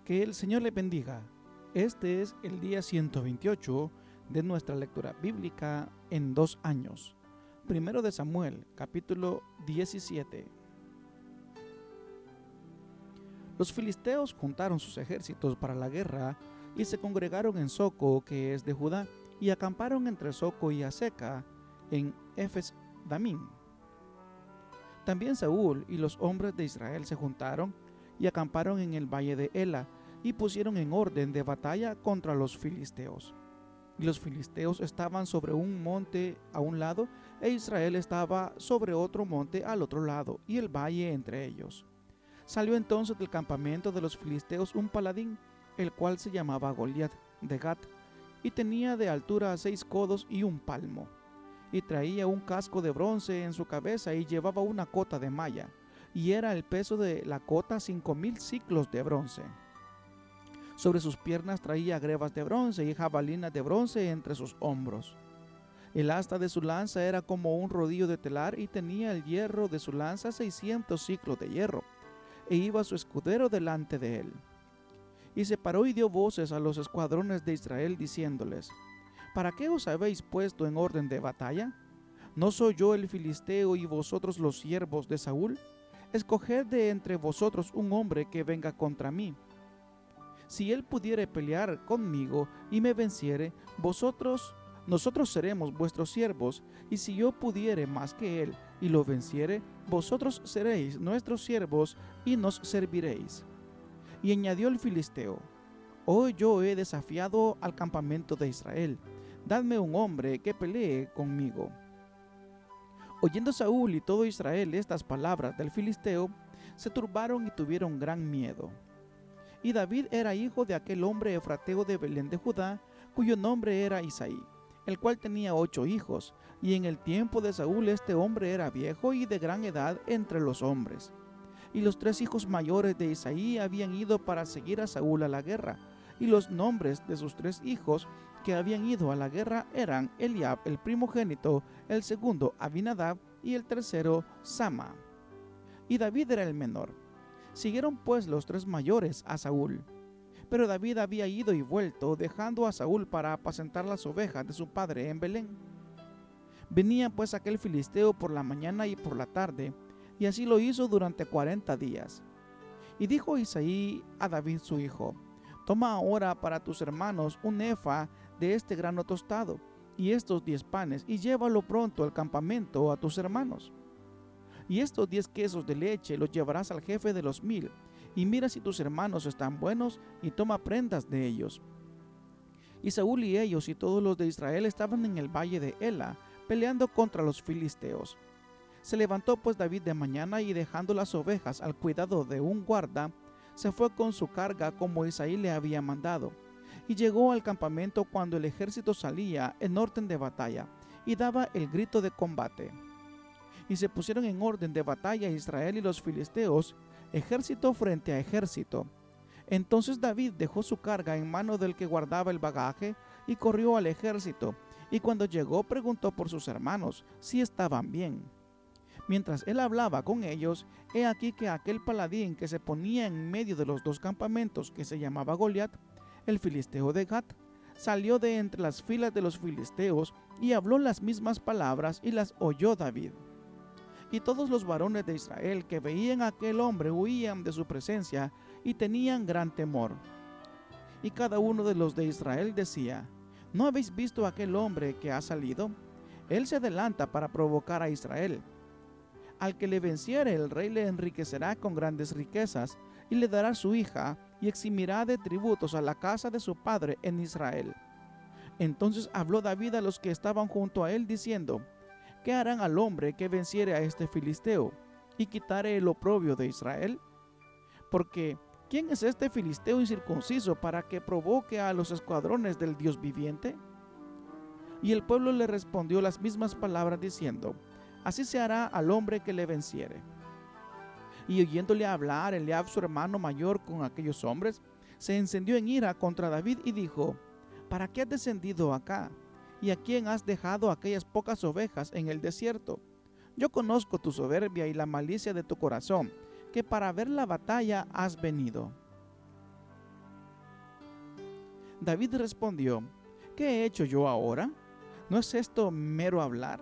Que el Señor le bendiga. Este es el día 128 de nuestra lectura bíblica en 2 años. Primero de Samuel, capítulo 17. Los filisteos juntaron sus ejércitos para la guerra y se congregaron en Soco, que es de Judá, y acamparon entre Soco y Aseca, en Efes Damín. También Saúl y los hombres de Israel se juntaron y acamparon en el valle de Ela, y pusieron en orden de batalla contra los filisteos. Y los filisteos estaban sobre un monte a un lado, e Israel estaba sobre otro monte al otro lado, y el valle entre ellos. Salió entonces del campamento de los filisteos un paladín, el cual se llamaba Goliat de Gat, y tenía de altura 6 codos y 1 palmo, y traía un casco de bronce en su cabeza, y llevaba una cota de malla, y era el peso de la cota 5000 siclos de bronce. Sobre sus piernas traía grebas de bronce y jabalinas de bronce entre sus hombros. El asta de su lanza era como un rodillo de telar, y tenía el hierro de su lanza 600 siclos de hierro, e iba su escudero delante de él. Y se paró y dio voces a los escuadrones de Israel, diciéndoles: ¿Para qué os habéis puesto en orden de batalla? ¿No soy yo el filisteo y vosotros los siervos de Saúl? Escoged de entre vosotros un hombre que venga contra mí. Si él pudiere pelear conmigo y me venciere, nosotros seremos vuestros siervos, y si yo pudiere más que él y lo venciere, vosotros seréis nuestros siervos y nos serviréis. Y añadió el filisteo: Hoy yo he desafiado al campamento de Israel, dadme un hombre que pelee conmigo. Oyendo Saúl y todo Israel estas palabras del filisteo, se turbaron y tuvieron gran miedo. Y David era hijo de aquel hombre efrateo de Belén de Judá, cuyo nombre era Isaí, el cual tenía 8 hijos, y en el tiempo de Saúl este hombre era viejo y de gran edad entre los hombres. Y los 3 hijos mayores de Isaí habían ido para seguir a Saúl a la guerra, y los nombres de sus 3 hijos que habían ido a la guerra eran Eliab el primogénito, el segundo Abinadab, y el tercero Sama. Y David era el menor. Siguieron pues los 3 mayores a Saúl. Pero David había ido y vuelto, dejando a Saúl para apacentar las ovejas de su padre en Belén. Venía pues aquel filisteo por la mañana y por la tarde, y así lo hizo durante 40 días. Y dijo Isaí a David su hijo: Toma ahora para tus hermanos un efa de este grano tostado, y estos 10 panes, y llévalo pronto al campamento a tus hermanos. Y estos 10 quesos de leche los llevarás al jefe de los 1000, y mira si tus hermanos están buenos, y toma prendas de ellos. Y Saúl y ellos y todos los de Israel estaban en el valle de Ela, peleando contra los filisteos. Se levantó pues David de mañana, y dejando las ovejas al cuidado de un guarda, se fue con su carga como Isaí le había mandado, y llegó al campamento cuando el ejército salía en orden de batalla, y daba el grito de combate. Y se pusieron en orden de batalla Israel y los filisteos, ejército frente a ejército. Entonces David dejó su carga en mano del que guardaba el bagaje, y corrió al ejército, y cuando llegó preguntó por sus hermanos si estaban bien. Mientras él hablaba con ellos, he aquí que aquel paladín que se ponía en medio de los 2 campamentos, que se llamaba Goliat, el filisteo de Gat, salió de entre las filas de los filisteos, y habló las mismas palabras, y las oyó David. Y todos los varones de Israel que veían a aquel hombre huían de su presencia, y tenían gran temor. Y cada uno de los de Israel decía: ¿No habéis visto a aquel hombre que ha salido? Él se adelanta para provocar a Israel. Al que le venciere, el rey le enriquecerá con grandes riquezas, y le dará su hija, y eximirá de tributos a la casa de su padre en Israel. Entonces habló David a los que estaban junto a él, diciendo: ¿Qué harán al hombre que venciere a este filisteo, y quitare el oprobio de Israel? Porque ¿quién es este filisteo incircunciso para que provoque a los escuadrones del Dios viviente? Y el pueblo le respondió las mismas palabras, diciendo: Así se hará al hombre que le venciere. Y oyéndole hablar Eliab su hermano mayor con aquellos hombres, se encendió en ira contra David y dijo: ¿Para qué has descendido acá? ¿Y a quién has dejado aquellas pocas ovejas en el desierto? Yo conozco tu soberbia y la malicia de tu corazón, que para ver la batalla has venido. David respondió: ¿Qué he hecho yo ahora? ¿No es esto mero hablar?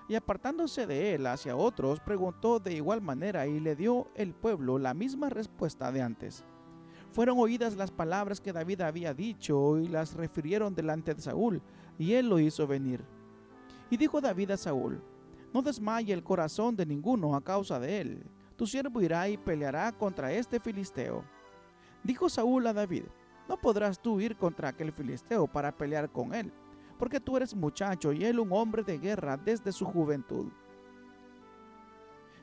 Y apartándose de él hacia otros, preguntó de igual manera, y le dio el pueblo la misma respuesta de antes. Fueron oídas las palabras que David había dicho, y las refirieron delante de Saúl, y él lo hizo venir. Y dijo David a Saúl: No desmaye el corazón de ninguno a causa de él. Tu siervo irá y peleará contra este filisteo. Dijo Saúl a David: No podrás tú ir contra aquel filisteo para pelear con él, porque tú eres muchacho y él un hombre de guerra desde su juventud.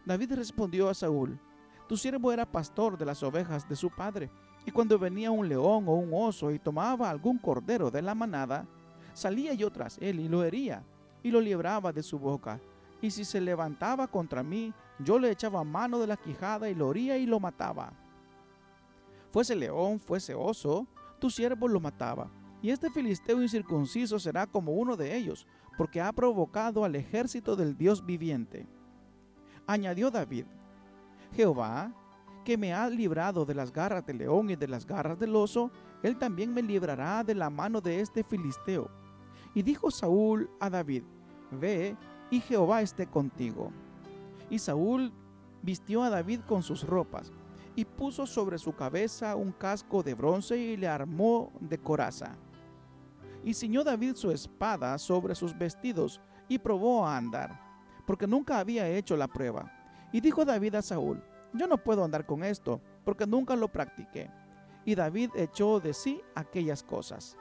David respondió a Saúl: Tu siervo era pastor de las ovejas de su padre, y cuando venía un león o un oso y tomaba algún cordero de la manada, salía yo tras él y lo hería, y lo libraba de su boca. Y si se levantaba contra mí, yo le echaba mano de la quijada y lo hería y lo mataba. Fuese león, fuese oso, tu siervo lo mataba. Y este filisteo incircunciso será como uno de ellos, porque ha provocado al ejército del Dios viviente. Añadió David: Jehová, que me ha librado de las garras del león y de las garras del oso, él también me librará de la mano de este filisteo. Y dijo Saúl a David: Ve, y Jehová esté contigo. Y Saúl vistió a David con sus ropas, y puso sobre su cabeza un casco de bronce y le armó de coraza. Y ciñó David su espada sobre sus vestidos, y probó a andar, porque nunca había hecho la prueba. Y dijo David a Saúl: Yo no puedo andar con esto, porque nunca lo practiqué. Y David echó de sí aquellas cosas.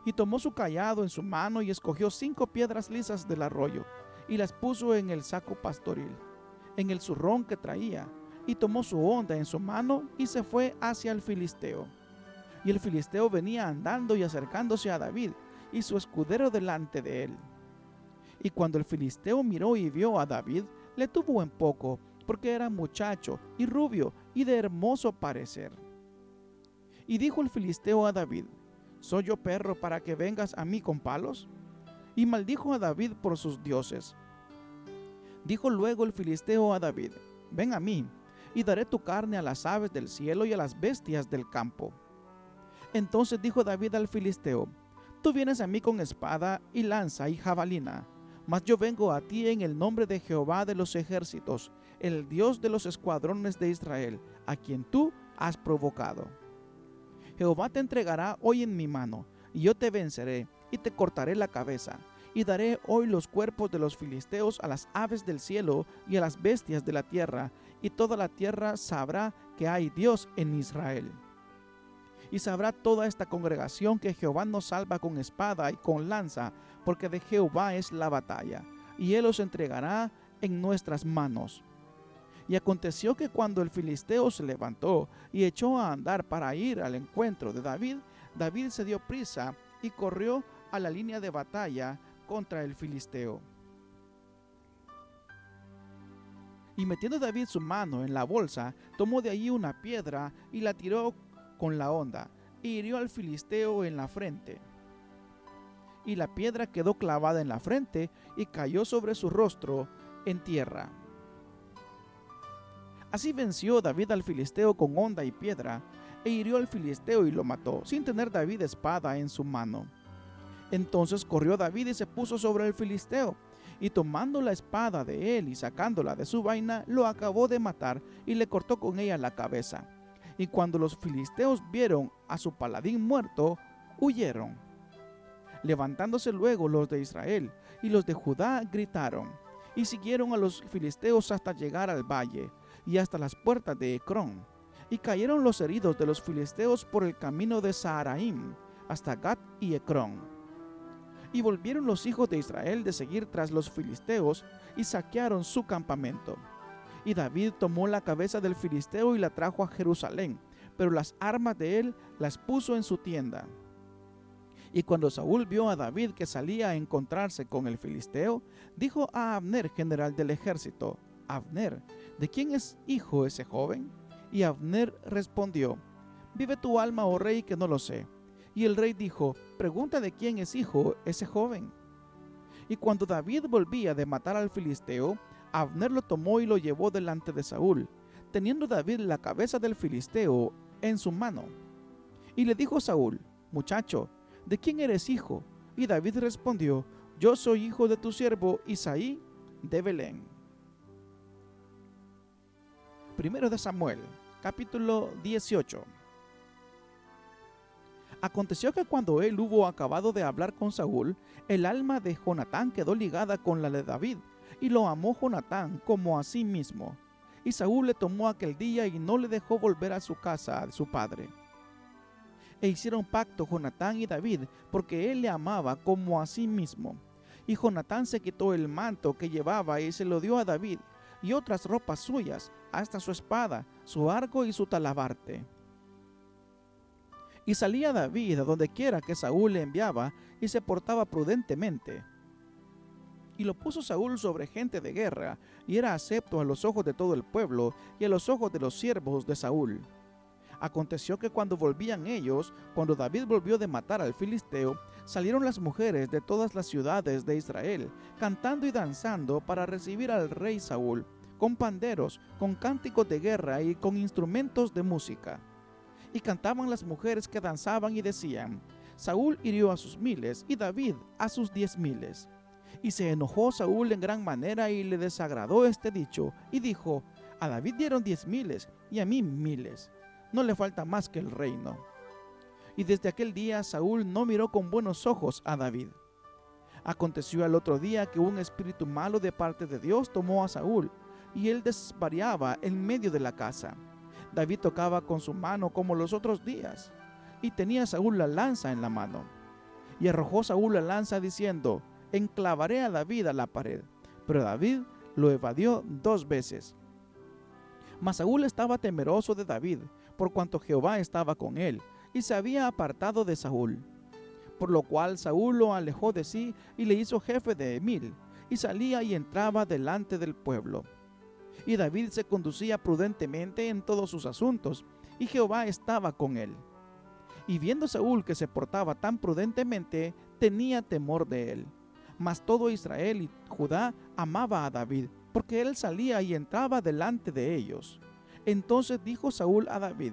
Y tomó su cayado en su mano y escogió 5 piedras lisas del arroyo, y las puso en el saco pastoril, en el zurrón que traía, y tomó su honda en su mano y se fue hacia el filisteo. Y el filisteo venía andando y acercándose a David, y su escudero delante de él. Y cuando el filisteo miró y vio a David, le tuvo en poco, porque era muchacho y rubio y de hermoso parecer. Y dijo el filisteo a David: ¿Soy yo perro para que vengas a mí con palos? Y maldijo a David por sus dioses. Dijo luego el filisteo a David: Ven a mí, y daré tu carne a las aves del cielo y a las bestias del campo. Entonces dijo David al filisteo: Tú vienes a mí con espada y lanza y jabalina, mas yo vengo a ti en el nombre de Jehová de los ejércitos, el Dios de los escuadrones de Israel, a quien tú has provocado. Jehová te entregará hoy en mi mano, y yo te venceré, y te cortaré la cabeza, y daré hoy los cuerpos de los filisteos a las aves del cielo y a las bestias de la tierra, y toda la tierra sabrá que hay Dios en Israel. Y sabrá toda esta congregación que Jehová nos salva con espada y con lanza, porque de Jehová es la batalla, y él os entregará en nuestras manos. Y aconteció que cuando el filisteo se levantó y echó a andar para ir al encuentro de David, David se dio prisa y corrió a la línea de batalla contra el filisteo. Y metiendo David su mano en la bolsa, tomó de allí una piedra y la tiró con la honda, y hirió al filisteo en la frente. Y la piedra quedó clavada en la frente y cayó sobre su rostro en tierra. Así venció David al filisteo con honda y piedra, e hirió al filisteo y lo mató, sin tener David espada en su mano. Entonces corrió David y se puso sobre el filisteo, y tomando la espada de él y sacándola de su vaina, lo acabó de matar y le cortó con ella la cabeza. Y cuando los filisteos vieron a su paladín muerto, huyeron. Levantándose luego los de Israel y los de Judá gritaron, y siguieron a los filisteos hasta llegar al valle y hasta las puertas de Ecrón. Y cayeron los heridos de los filisteos por el camino de Saharaim hasta Gat y Ecrón. Y volvieron los hijos de Israel de seguir tras los filisteos y saquearon su campamento. Y David tomó la cabeza del filisteo y la trajo a Jerusalén, pero las armas de él las puso en su tienda. Y cuando Saúl vio a David que salía a encontrarse con el filisteo, dijo a Abner, general del ejército: Abner, ¿de quién es hijo ese joven? Y Abner respondió: Vive tu alma, oh rey, que no lo sé. Y el rey dijo: Pregunta de quién es hijo ese joven. Y cuando David volvía de matar al filisteo, Abner lo tomó y lo llevó delante de Saúl, teniendo David la cabeza del filisteo en su mano. Y le dijo Saúl: muchacho, ¿de quién eres hijo? Y David respondió: yo soy hijo de tu siervo Isaí de Belén. Primero de Samuel, capítulo 18. Aconteció que cuando él hubo acabado de hablar con Saúl, el alma de Jonatán quedó ligada con la de David, y lo amó Jonatán como a sí mismo. Y Saúl le tomó aquel día y no le dejó volver a su casa de su padre. E hicieron pacto Jonatán y David, porque él le amaba como a sí mismo. Y Jonatán se quitó el manto que llevaba y se lo dio a David, y otras ropas suyas, hasta su espada, su arco y su talabarte. Y salía David a donde quiera que Saúl le enviaba, y se portaba prudentemente. Y lo puso Saúl sobre gente de guerra, y era acepto a los ojos de todo el pueblo, y a los ojos de los siervos de Saúl. Aconteció que cuando volvían ellos, cuando David volvió de matar al filisteo, salieron las mujeres de todas las ciudades de Israel, cantando y danzando para recibir al rey Saúl, con panderos, con cánticos de guerra y con instrumentos de música. Y cantaban las mujeres que danzaban y decían: Saúl hirió a sus miles y David a sus 10,000. Y se enojó Saúl en gran manera y le desagradó este dicho, y dijo: a David dieron 10,000 y a mí 1,000. No le falta más que el reino. Y desde aquel día Saúl no miró con buenos ojos a David. Aconteció al otro día que un espíritu malo de parte de Dios tomó a Saúl, y él desvariaba en medio de la casa. David tocaba con su mano como los otros días, y tenía Saúl la lanza en la mano. Y arrojó Saúl la lanza diciendo: enclavaré a David a la pared. Pero David lo evadió 2 veces. Mas Saúl estaba temeroso de David, por cuanto Jehová estaba con él, y se había apartado de Saúl. Por lo cual Saúl lo alejó de sí y le hizo jefe de 1000, y salía y entraba delante del pueblo. Y David se conducía prudentemente en todos sus asuntos, y Jehová estaba con él. Y viendo Saúl que se portaba tan prudentemente, tenía temor de él. Mas todo Israel y Judá amaba a David, porque él salía y entraba delante de ellos. Entonces dijo Saúl a David: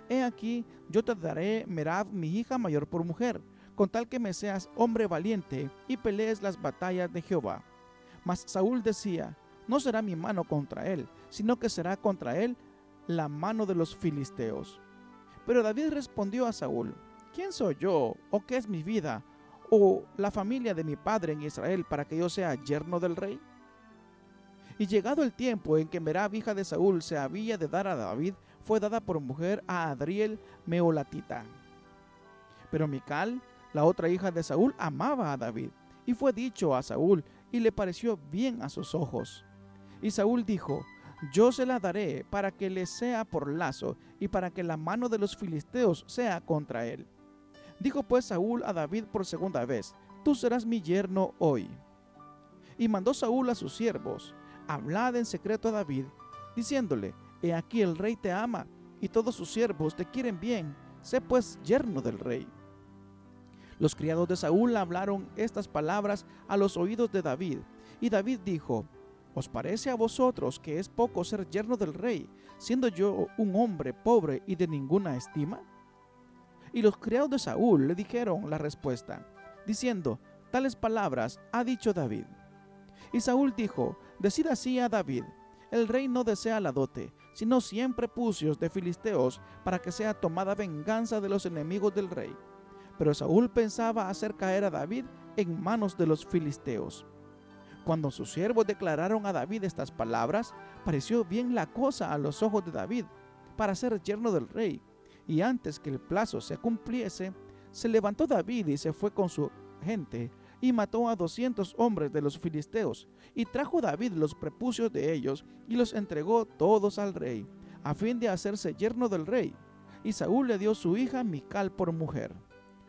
he aquí, yo te daré Merab, mi hija mayor, por mujer, con tal que me seas hombre valiente y pelees las batallas de Jehová. Mas Saúl decía: no será mi mano contra él, sino que será contra él la mano de los filisteos. Pero David respondió a Saúl: ¿quién soy yo, o qué es mi vida, o la familia de mi padre en Israel, para que yo sea yerno del rey? Y llegado el tiempo en que Merab, hija de Saúl, se había de dar a David, fue dada por mujer a Adriel Meolatita. Pero Mical, la otra hija de Saúl, amaba a David, y fue dicho a Saúl, y le pareció bien a sus ojos. Y Saúl dijo: yo se la daré para que le sea por lazo, y para que la mano de los filisteos sea contra él. Dijo pues Saúl a David por segunda vez: tú serás mi yerno hoy. Y mandó Saúl a sus siervos: hablad en secreto a David, diciéndole: he aquí el rey te ama, y todos sus siervos te quieren bien, sé pues yerno del rey. Los criados de Saúl hablaron estas palabras a los oídos de David, y David dijo: ¿os parece a vosotros que es poco ser yerno del rey, siendo yo un hombre pobre y de ninguna estima? Y los criados de Saúl le dijeron la respuesta, diciendo: tales palabras ha dicho David. Y Saúl dijo: decid así a David: el rey no desea la dote, sino 100 prepucios de filisteos, para que sea tomada venganza de los enemigos del rey. Pero Saúl pensaba hacer caer a David en manos de los filisteos. Cuando sus siervos declararon a David estas palabras, pareció bien la cosa a los ojos de David para ser yerno del rey. Y antes que el plazo se cumpliese, se levantó David y se fue con su gente, y mató a 200 hombres de los filisteos, y trajo David los prepucios de ellos, y los entregó todos al rey, a fin de hacerse yerno del rey. Y Saúl le dio su hija Mical por mujer.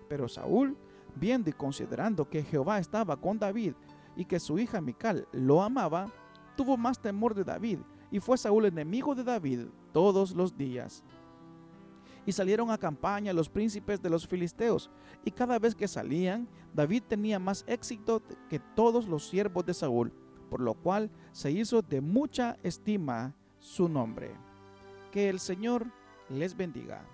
Pero Saúl, viendo y considerando que Jehová estaba con David, y que su hija Mical lo amaba, tuvo más temor de David, y fue Saúl enemigo de David todos los días. Y salieron a campaña los príncipes de los filisteos, y cada vez que salían, David tenía más éxito que todos los siervos de Saúl, por lo cual se hizo de mucha estima su nombre. Que el Señor les bendiga.